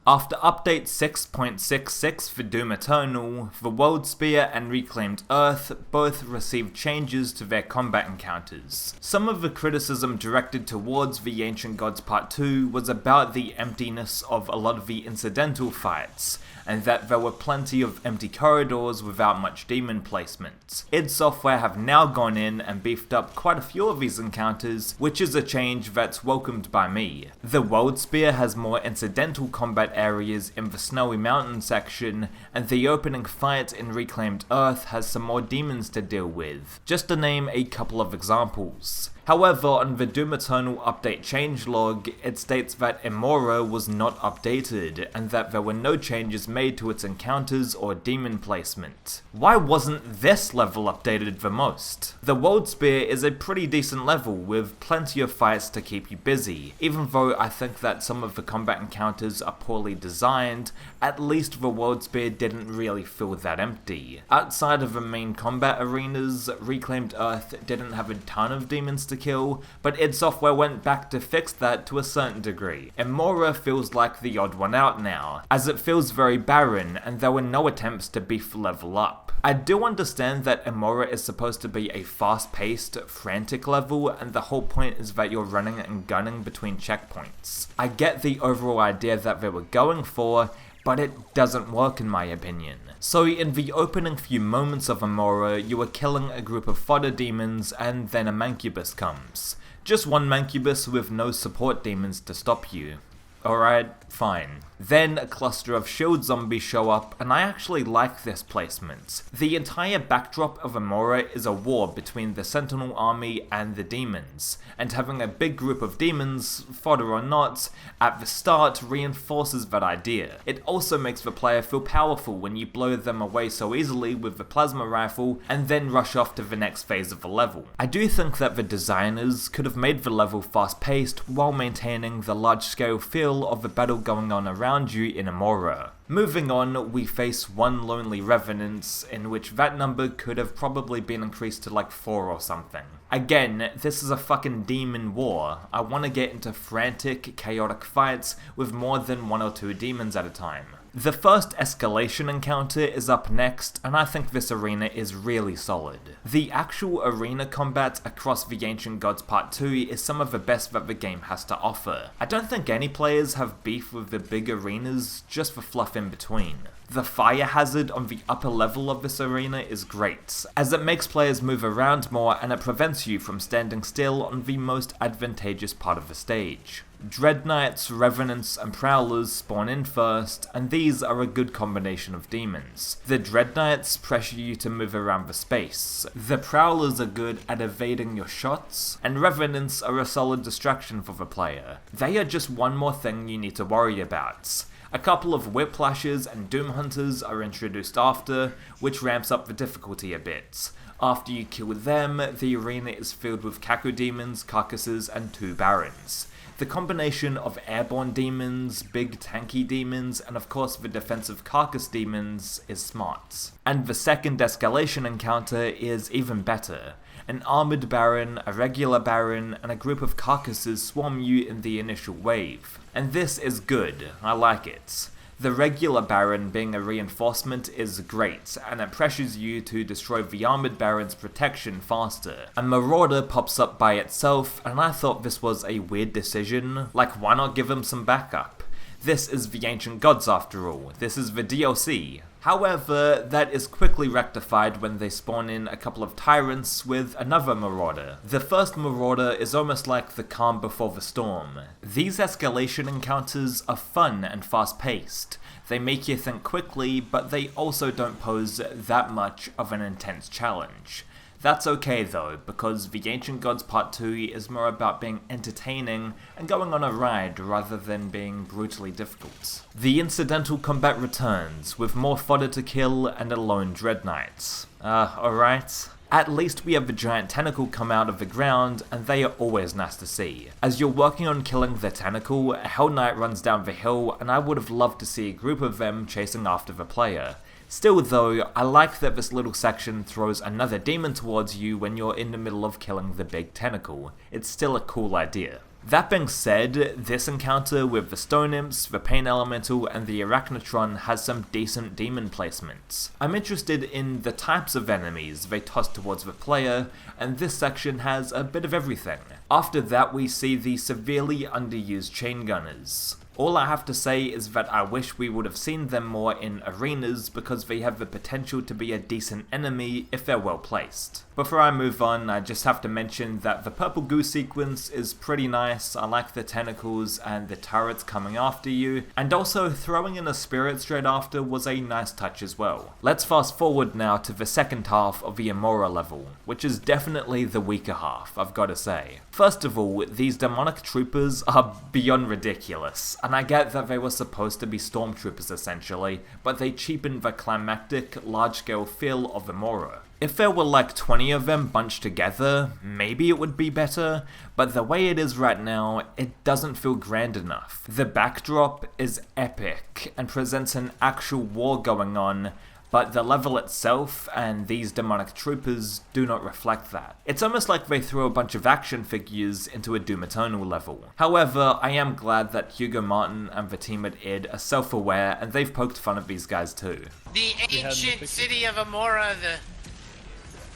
After update 6.66 for Doom Eternal, the World Spear and Reclaimed Earth both received changes to their combat encounters. Some of the criticism directed towards the Ancient Gods Part 2 was about the emptiness of a lot of the incidental fights, and that there were plenty of empty corridors without much demon placement. id Software have now gone in and beefed up quite a few of these encounters, which is a change that's welcomed by me. The World Spear has more incidental combat areas in the Snowy Mountain section, and the opening fight in Reclaimed Earth has some more demons to deal with, just to name a couple of examples. However, on the Doom Eternal update changelog, it states that Immora was not updated, and that there were no changes made to its encounters or demon placement. Why wasn't this level updated the most? The World Spear is a pretty decent level, with plenty of fights to keep you busy. Even though I think that some of the combat encounters are poorly designed, at least the World Spear didn't really feel that empty. Outside of the main combat arenas, Reclaimed Earth didn't have a ton of demons to kill, but id Software went back to fix that to a certain degree. Immora feels like the odd one out now, as it feels very barren and there were no attempts to beef the level up. I do understand that Immora is supposed to be a fast-paced, frantic level, and the whole point is that you're running and gunning between checkpoints. I get the overall idea that they were going for, but it doesn't work in my opinion. So in the opening few moments of Immora, you are killing a group of fodder demons and then a mancubus comes. Just one mancubus with no support demons to stop you. Alright, fine. Then a cluster of shield zombies show up, and I actually like this placement. The entire backdrop of Immora is a war between the Sentinel army and the demons, and having a big group of demons, fodder or not, at the start reinforces that idea. It also makes the player feel powerful when you blow them away so easily with the plasma rifle, and then rush off to the next phase of the level. I do think that the designers could have made the level fast-paced while maintaining the large-scale feel of the battle going on around you in Immora. Moving on, we face one lonely revenant, in which that number could have probably been increased to like 4 or something. Again, this is a fucking demon war. I want to get into frantic, chaotic fights with more than 1 or 2 demons at a time. The first Escalation encounter is up next, and I think this arena is really solid. The actual arena combat across the Ancient Gods Part 2 is some of the best that the game has to offer. I don't think any players have beef with the big arenas, just the fluff in between. The fire hazard on the upper level of this arena is great, as it makes players move around more and it prevents you from standing still on the most advantageous part of the stage. Dread Knights, Revenants, and Prowlers spawn in first, and these are a good combination of demons. The Dread Knights pressure you to move around the space, the Prowlers are good at evading your shots, and Revenants are a solid distraction for the player. They are just one more thing you need to worry about. A couple of Whiplashes and Doom Hunters are introduced after, which ramps up the difficulty a bit. After you kill them, the arena is filled with Kaku demons, carcasses, and 2 barrens. The combination of airborne demons, big tanky demons, and of course the defensive carcass demons is smart. And the second Escalation encounter is even better. An armored baron, a regular baron, and a group of carcasses swarm you in the initial wave. And this is good, I like it. The regular baron being a reinforcement is great, and it pressures you to destroy the armored baron's protection faster. A Marauder pops up by itself, and I thought this was a weird decision, like why not give him some backup? This is the Ancient Gods after all, this is the DLC. However, that is quickly rectified when they spawn in a couple of tyrants with another Marauder. The first Marauder is almost like the calm before the storm. These Escalation encounters are fun and fast-paced. They make you think quickly, but they also don't pose that much of an intense challenge. That's okay though, because the Ancient Gods Part 2 is more about being entertaining and going on a ride rather than being brutally difficult. The incidental combat returns, with more fodder to kill and a lone Dread Knight. Alright. At least we have the giant tentacle come out of the ground, and they are always nice to see. As you're working on killing the tentacle, a Hell Knight runs down the hill, and I would have loved to see a group of them chasing after the player. Still though, I like that this little section throws another demon towards you when you're in the middle of killing the big tentacle. It's still a cool idea. That being said, this encounter with the Stone Imps, the Pain Elemental, and the Arachnotron has some decent demon placements. I'm interested in the types of enemies they toss towards the player, and this section has a bit of everything. After that we see the severely underused Chain Gunners. All I have to say is that I wish we would have seen them more in arenas because they have the potential to be a decent enemy if they're well placed. Before I move on, I just have to mention that the purple goo sequence is pretty nice. I like the tentacles and the turrets coming after you, and also throwing in a spirit straight after was a nice touch as well. Let's fast forward now to the second half of the Immora level, which is definitely the weaker half, I've got to say. First of all, these demonic troopers are beyond ridiculous, and I get that they were supposed to be stormtroopers essentially, but they cheapened the climactic, large-scale feel of Immora. If there were like 20 of them bunched together, maybe it would be better, but the way it is right now, it doesn't feel grand enough. The backdrop is epic and presents an actual war going on, but the level itself and these demonic troopers do not reflect that. It's almost like they threw a bunch of action figures into a Doom Eternal level. However, I am glad that Hugo Martin and the team at id are self-aware and they've poked fun at these guys too. The ancient city of Immora,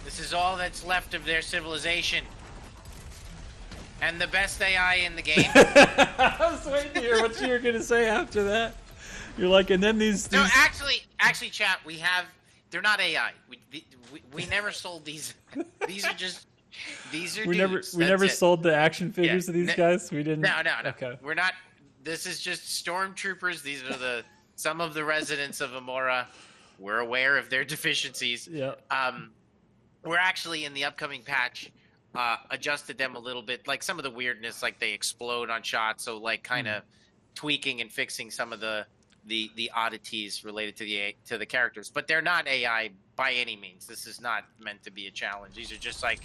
this is all that's left of their civilization. And the best AI in the game. I was waiting to hear what you were gonna say after that. You're like, and then these... No, actually, chat, they're not AI. We never sold these. These are dudes. We never sold the action figures to these guys? We didn't? No. Okay. We're not, this is just stormtroopers. These are some of the residents of Immora. We're aware of their deficiencies. Yeah. We're actually, in the upcoming patch, adjusted them a little bit. Like, some of the weirdness, like they explode on shots, so like kind of tweaking and fixing some of the oddities related to the characters, but they're not AI by any means. This is not meant to be a challenge. These are just like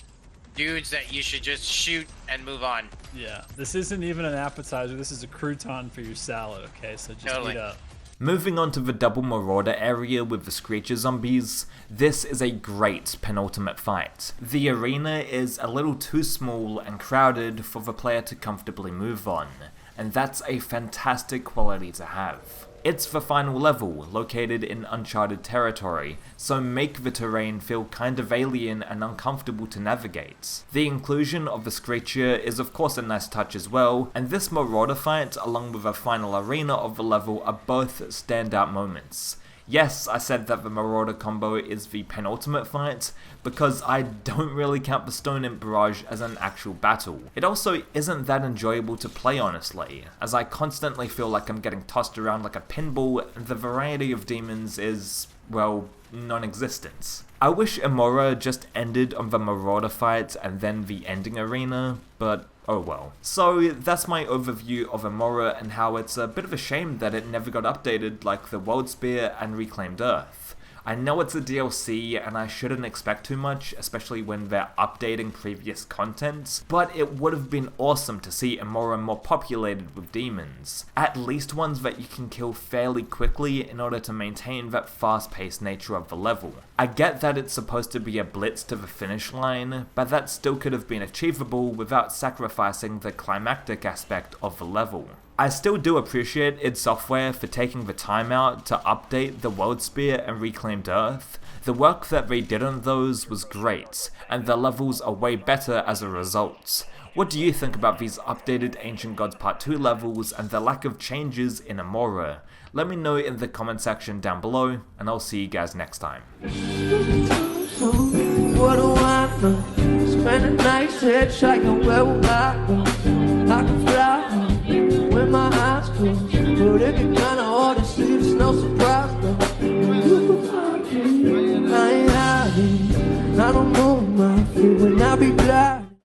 dudes that you should just shoot and move on. Yeah, this isn't even an appetizer. This is a crouton for your salad. Okay, so just eat up. Moving on to the double Marauder area with the Screecher zombies, this is a great penultimate fight. The arena is a little too small and crowded for the player to comfortably move on, and that's a fantastic quality to have. It's the final level, located in uncharted territory, so make the terrain feel kind of alien and uncomfortable to navigate. The inclusion of the Screecher is of course a nice touch as well, and this Marauder fight along with the final arena of the level are both standout moments. Yes, I said that the Marauder combo is the penultimate fight, because I don't really count the Stone Imp Barrage as an actual battle. It also isn't that enjoyable to play honestly, as I constantly feel like I'm getting tossed around like a pinball, and the variety of demons is, well, non-existent. I wish Immora just ended on the Marauder fight and then the ending arena, but oh well. So that's my overview of Immora and how it's a bit of a shame that it never got updated like the World Spear and Reclaimed Earth. I know it's a DLC and I shouldn't expect too much, especially when they're updating previous content, but it would have been awesome to see Immora more populated with demons. At least ones that you can kill fairly quickly in order to maintain that fast-paced nature of the level. I get that it's supposed to be a blitz to the finish line, but that still could have been achievable without sacrificing the climactic aspect of the level. I still do appreciate id Software for taking the time out to update the World Spear and Reclaimed Earth. The work that they did on those was great, and the levels are way better as a result. What do you think about these updated Ancient Gods Part 2 levels and the lack of changes in Immora? Let me know in the comment section down below, and I'll see you guys next time. What do I know? Spend a night hitchhiking, where will I go? I can fly with my eyes closed, but it can kinda hard to see, there's no surprise though. I ain't hiding, I don't know my feet when I be blind.